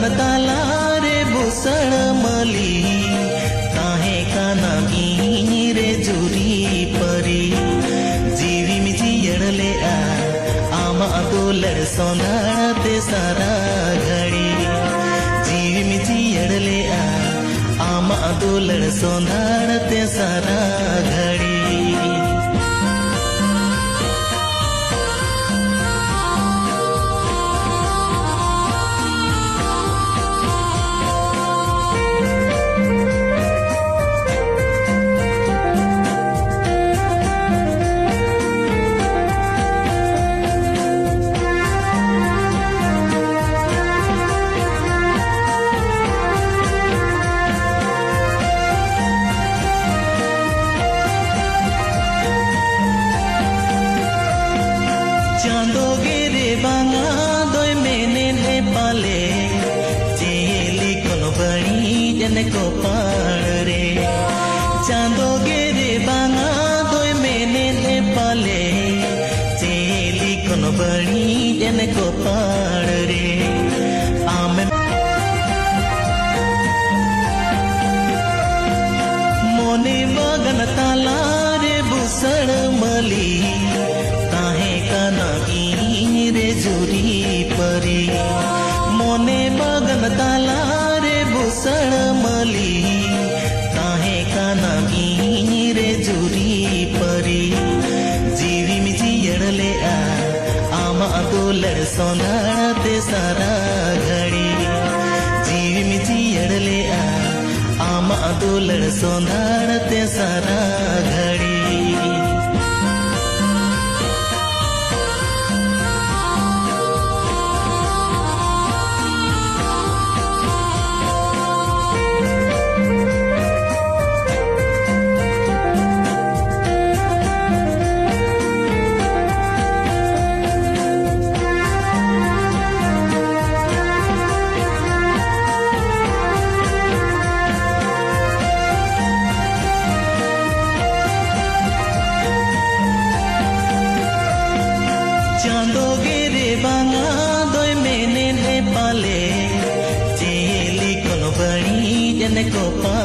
बगन ताला रे बुसड़ मली ताहे काना रे जुरी परी जीवी मिजी यड़ले आमा दोलड़ सोनाते सारा घड़ी जीवी मिजी यड़ले आमा दोलड़ सोनाते सारा घड़ी चांदो गिरे बांगा दोय मेने ने पाले चेली कोनो बड़ी जन को पाड़ रे चांदो गिरे बांगा दोय मेने ने पाले चेली कोनो बड़ी जन को पाड़ रे आमे मोने बगन ताला रे बुसड़ मली ताहे काना रे जुरी परी मोने बगन ताला रे बुसड़ मली ताहे काना रे जुरी परी जीवी मिजी यड़ले आमा दोलड़ सोनाते सारा घड़ी जीवी मिजी यड़ले आमा दोलड़ सोनाते सारा घड़ी चांदो गिरे बांगा दोय मेने ने पाले चेली कोनो बड़ी जन को पा